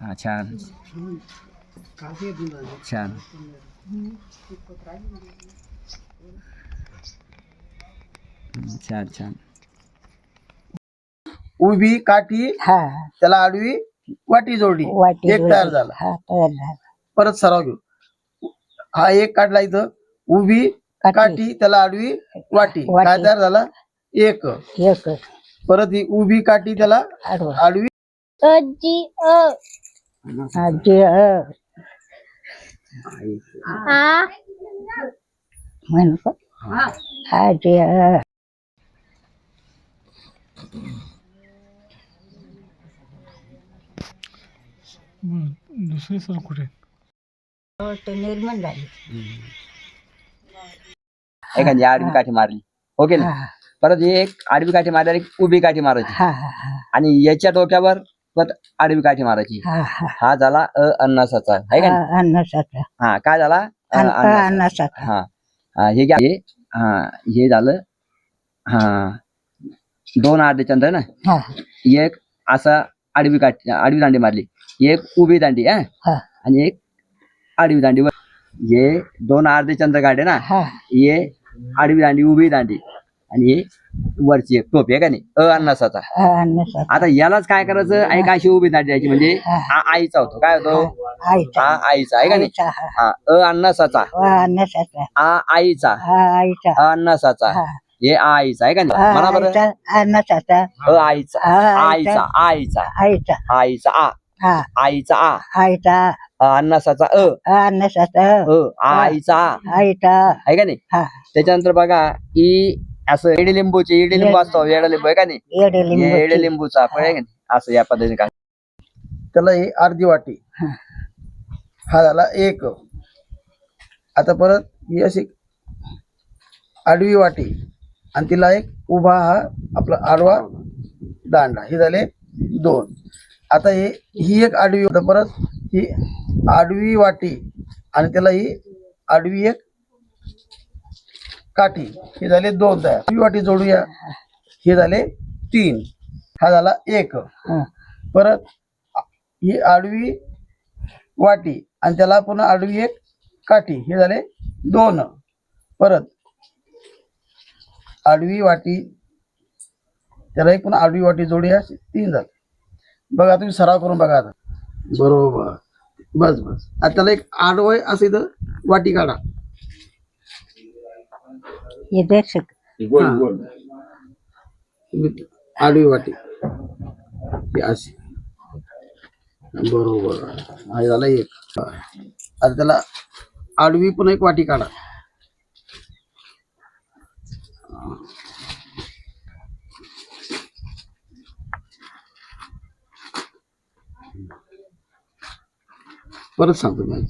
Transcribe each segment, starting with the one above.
हा छान छान. छान छान. उभी काठी हा त्याला आडवी वाटी जोडली वाटी एक तयार झाला. हा तयार झाला. परत सराव घेऊ. हा एक काढला इथं उभी काठी त्याला आडवी वाटी काय वाटी. तयार झाला एक. एक परत ही उभी काठी त्याला आडवा. आडवी आजी म्हणू आजी दुसरे सर कुठे? ते निर्माण झाली. एखादी आडवी काठी मारली ओके ना. परत एक आडवी काठी मारल्यावर एक उभी काठी मारायची आणि याच्या डोक्यावर परत आडवी काठी मारायची. हा झाला अन्नासाचा आहे का नाही? अन्नासाचा. हा काय झाला अन्नासाचा. हा हे घ्या हे झालं. हा दोन अर्धे चंद्र ना. एक असा आडवी दांडी मारली एक उभी दांडी आणि एक आडवी दांडी. हे दोन अर्धे चंद्र काढे ना. हे आडवी दांडी उभी दांडी आणि हे वरची एक टोपी आहे का नाही अन्नासाचा. आता यालाच काय करायचं एक अशी उभी दांडी द्यायची म्हणजे आईचा होतो काय होतो आईचा आहे का नाही. हा अन्नासाचा आईचा अन्नासाचा हे आईचा आहे का नाही. म्हणा बरं अन्नासाचा आईचा आईचा आईचा आईचा आईचा आईचा अन्नासाचा अन्नासाचा आईचा आहे का नाही. त्याच्यानंतर बघा की असं इडलिंबूचे इडलिंबू असतो येडलिंबू आहे का नाही. येडलिंबूचा फळ आहे का नाही असं या पद्धतीने काय त्याला ही अर्धी वाटी. हा झाला एक. आता परत ही अशी आडवी वाटी आणि तिला एक उभा हा आपला आडवा दांडा हे झाले दोन. आता ही एक आडवी परत ही आडवी वाटी आणि त्याला ही आडवी एक काठी हे झाले दोन तयार. आडवी वाटी जोडूया हे झाले तीन. हा झाला एक. परत ही आडवी वाटी आणि त्याला पुन्हा आडवी एक काठी हे झाले दोन. परत आडवी वाटी त्याला एक पुन्हा आडवी वाटी जोडूया तीन झाले. बघा तुम्ही सराव करून बघा आता बरोबर. बस बस आता त्याला एक आडवय असं इथं वाटी काढा. आडवी वाटी अशी बरोबर. हा झाला एक. आता त्याला आडवी पण एक वाटी काढा. परत सांगतो मी.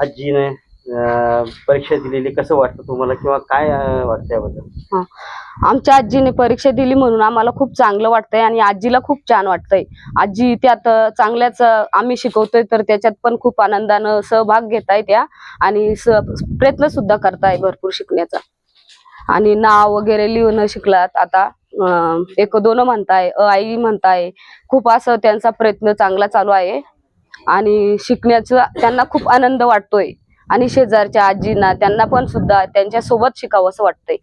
आजीने परीक्षा दिलेली कसं वाटतं तुम्हाला किंवा काय वाटतं याबद्दल? आमच्या आजीने परीक्षा दिली म्हणून आम्हाला खूप चांगलं वाटतंय आणि आजीला खूप छान वाटतंय. आजी त्यात चांगल्याच आम्ही शिकवतोय तर त्याच्यात पण खूप आनंदानं सहभाग घेताय त्या आणि प्रयत्न सुद्धा करताय भरपूर शिकण्याचा. आणि नाव वगैरे लिहून शिकलात आता, 1-2 म्हणताय, आई म्हणताय. खूप असं त्यांचा प्रयत्न चांगला चालू आहे आणि शिकण्याचा त्यांना खूप आनंद वाटतोय. आणि शेजारच्या आजींना त्यांना पण सुद्धा त्यांच्या सोबत शिकावं असं वाटतंय.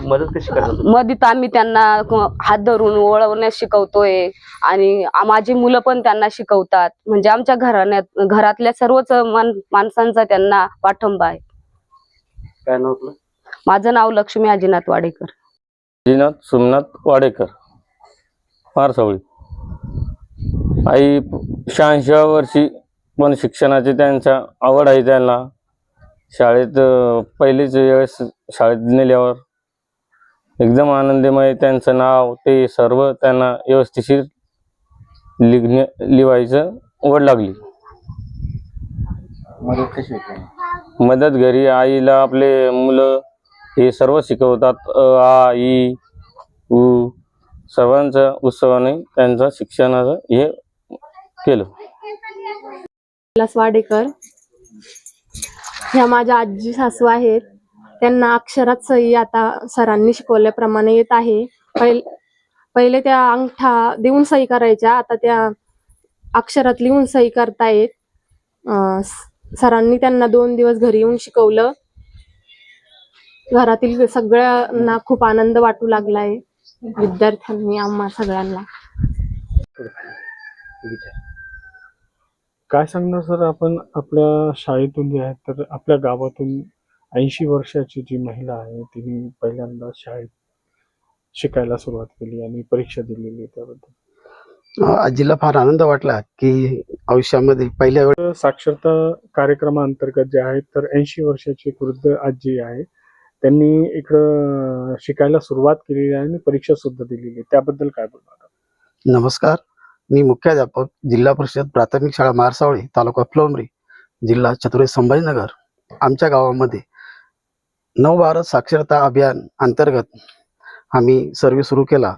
मदत कशी करतात? मदत आम्ही त्यांना हात धरून वळवण्यास शिकवतोय आणि माझी मुलं पण त्यांना शिकवतात. म्हणजे आमच्या घरातल्या सर्वच माणसांचा त्यांना पाठिंबा आहे. काय नाव आपलं? माझं नाव लक्ष्मी अजिनाथ वाडेकर. अजिनाथ सोमनाथ वाडेकर, मारसावळी. आई 86 वर्षी, पण शिक्षणाची त्यांच्या आवड आहे. त्यांना शाळेत पहिलीच वेळेस शाळेत नेल्यावर एकदम आनंदमय त्यांचं नाव ते सर्व त्यांना व्यवस्थिशीर लिहायचं आवड लागली. मदत कशी होते? मदत घरी आईला आपले मुलं हे सर्व शिकवतात. आ ई उ सर्वांच्या उत्सवाने त्यांचं शिक्षणाचं हे केलं. वाडेकर ह्या माझ्या आजी सासू आहेत. त्यांना अक्षरात सही आता सरांनी शिकवल्याप्रमाणे येत आहे. पहिले त्या अंगठा देऊन सही करायच्या, आता त्या अक्षरात लिहून सही करतायत. सरांनी त्यांना 2 दिवस घरी येऊन शिकवलं. घरातील सगळ्यांना खूप आनंद वाटू लागलाय, विद्यार्थ्यांनी आम्हा सगळ्यांना. काय सांगणार सर आपण आपल्या शाळेतून जे आहे तर आपल्या गावातून 80 वर्षाची जी महिला आहे तिने पहिल्यांदा शाळेत शिकायला सुरुवात केली आणि परीक्षा दिलेली, त्याबद्दल आजीला फार आनंद वाटला की आयुष्यामध्ये पहिल्या वेळेस साक्षरता कार्यक्रमाअंतर्गत जे आहे तर 80 वर्षाची वृद्ध आजी आहे, त्यांनी इकडं शिकायला सुरुवात केलेली आहे आणि परीक्षा सुद्धा दिलेली आहे, त्याबद्दल काय बोलणार? नमस्कार, मी मुख्याध्यापक जिल्हा परिषद प्राथमिक शाळा मारसावळी, तालुका फुलंब्री, जिल्हा छत्रपती संभाजीनगर. आमच्या गावामध्ये नवभारत साक्षरता अभियान अंतर्गत आम्ही सर्वे सुरू केला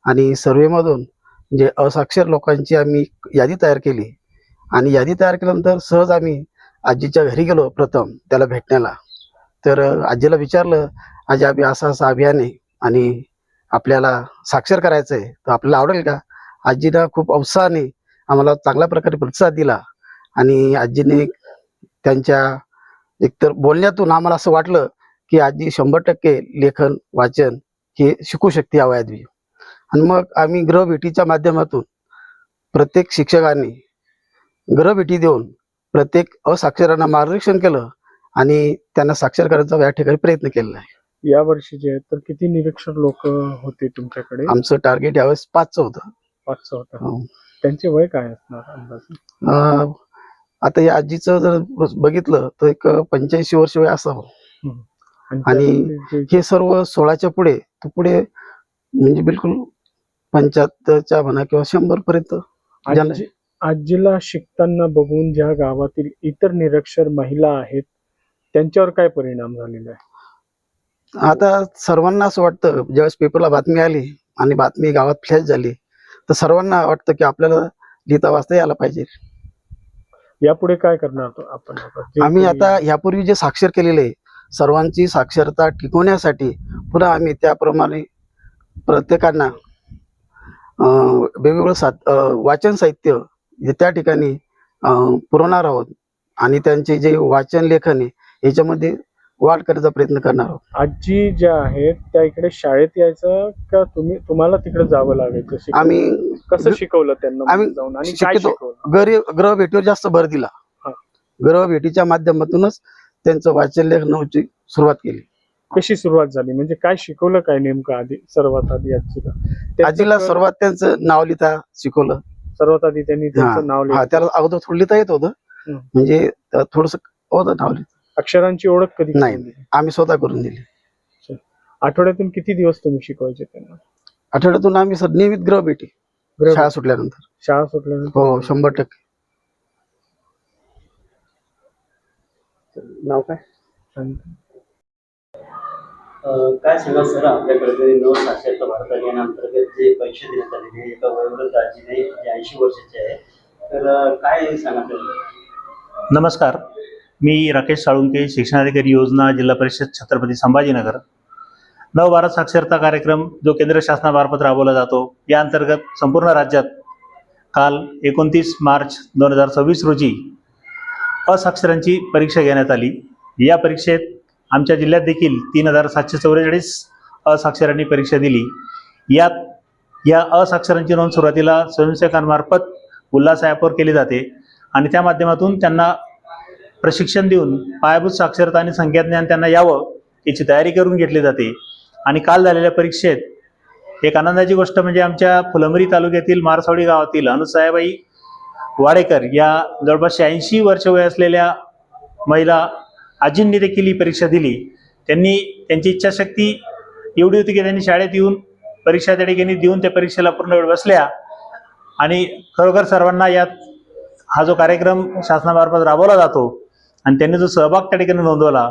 आणि सर्वेमधून जे असाक्षर लोकांची आम्ही यादी तयार केली आणि यादी तयार केल्यानंतर सहज आम्ही आजीच्या घरी गेलो प्रथम त्याला भेटण्याला. तर आजीला विचारलं, आजी आम्ही असं अभियान आहे आणि आपल्याला साक्षर करायचं आहे, तर आपल्याला आवडेल का? आजीनं खूप उत्साहाने आम्हाला चांगल्या प्रकारे प्रतिसाद दिला आणि आजीने त्यांच्या एकतर बोलण्यातून आम्हाला असं वाटलं की आजी 100% लेखन वाचन हे शिकू शकते या वयात. आणि मग आम्ही गृहभेटीच्या माध्यमातून प्रत्येक शिक्षकांनी गृहभेटी देऊन प्रत्येक असाक्षरांना मार्गदर्शन केलं आणि त्यांना साक्षर करण्याचा या ठिकाणी प्रयत्न केलेला आहे. या वर्षी जे आहे तर किती निरक्षर लोक होते तुमच्याकडे? आमचं टार्गेट यावेळेस 5चं होतं. 5 होतं. त्यांचे वय काय असणार अंदाजे? आता या आजीचं जर बघितलं तर एक 85 वर्ष वय असावं आणि हे सर्व 16च्या पुढे तर पुढे म्हणजे बिलकुल 75च्या म्हणा किंवा 100 पर्यंत. आजीला शिकताना बघून ज्या गावातील इतर निरक्षर महिला आहेत त्यांच्यावर काय परिणाम झालेला आहे? आता सर्वांना असं वाटतं, ज्यावेळेस पेपरला बातमी आली आणि बातमी गावात फ्लॅश झाली तर सर्वांना वाटतं की आपल्याला लिहिता वाचता यायला पाहिजे. यापुढे काय करणार आपण? आम्ही आता यापूर्वी जे साक्षर केलेले सर्वांची साक्षरता टिकवण्यासाठी पुन्हा आम्ही त्याप्रमाणे प्रत्येकांना वेगवेगळं वाचन साहित्य त्या ठिकाणी पुरवणार आहोत आणि त्यांचे जे वाचन लेखन आहे याच्यामध्ये वाढ करण्याचा प्रयत्न करणार आहोत. आजी ज्या आहेत त्या इकडे शाळेत यायचं का तुम्हाला तिकडे जावं लागायचं? आम्ही कसं शिकवलं त्यांना आम्ही जाऊन आणि काय शिकवलं? गृहभेटीवर जास्त भर दिला. गृहभेटीच्या माध्यमातूनच त्यांचं वाचन लेखनाची सुरुवात केली. कशी सुरुवात झाली, म्हणजे काय शिकवलं काय नेमकं आधी? सर्वात आधी आजीला सर्वात त्यांचं नाव लिहिता शिकवलं. सर्वात आधी त्यांनी त्यांचं नाव लिहिलं. त्याला अगोदर थोडं लिहिता येत होतं, म्हणजे थोडस होतं नाव लिहित. अक्षरांची ओळख कधी नाही, आम्ही स्वतः करून दिली. आठवड्यातून किती दिवस तुम्ही शिकवायचे त्यांना? आठवड्यातून आम्ही सर नियमित गृहभेटी शाळा सुटल्यानंतर. शाळा सुटल्यानंतर? हो, 100%. नाव काय? काय सांगा सर, आपल्याकडे नव साक्षरता भारत अभियानाअंतर्गत जे परीक्षा देण्यात आलेली आहे एका वयोवृद्ध आजीने जे 80 वर्षाचे आहे, तर काय सांगा त्याला? नमस्कार, मी राकेश साळुंके, शिक्षणाधिकारी योजना, जिल्हा परिषद छत्रपती संभाजीनगर. नवभारत साक्षरता कार्यक्रम जो केंद्र शासनामार्फत राबवला जातो, या अंतर्गत संपूर्ण राज्यात काल 29 मार्च 2026 रोजी असाक्षरांची परीक्षा घेण्यात आली. या परीक्षेत आमच्या जिल्ह्यात देखील 3744 असाक्षरांनी परीक्षा दिली. या असाक्षरांची नोंद सुरुवातीला स्वयंसेवकांमार्फत उल्हास ॲपवर केली जाते आणि त्या माध्यमातून त्यांना प्रशिक्षण देऊन पायाभूत साक्षरता आणि संख्याज्ञान त्यांना यावं याची तयारी करून घेतली जाते. आणि काल झालेल्या परीक्षेत एक आनंदाची गोष्ट म्हणजे आमच्या फुलंब्री तालुक्यातील मारसावडी गावातील अनुसायाबाई वाडेकर या जवळपास 86 वर्ष वय असलेल्या महिला आजींनी देखील ही परीक्षा दिली. त्यांनी त्यांची इच्छाशक्ती एवढी होती की त्यांनी शाळेत येऊन परीक्षा त्या ठिकाणी देऊन त्या परीक्षेला पूर्ण वेळ बसल्या आणि खरोखर सर्वांना यात हा जो कार्यक्रम शासनामार्फत राबवला जातो आणि त्यांनी जो सहभाग त्या ठिकाणी नोंदवला,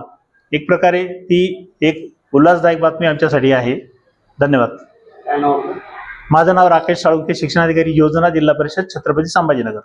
एक प्रकारे ती एक उल्हासदायक बातमी आमच्यासाठी आहे. धन्यवाद. काय नाव आपलं? माझं नाव राकेश साळुंके, शिक्षणाधिकारी योजना, जिल्हा परिषद छत्रपती संभाजीनगर.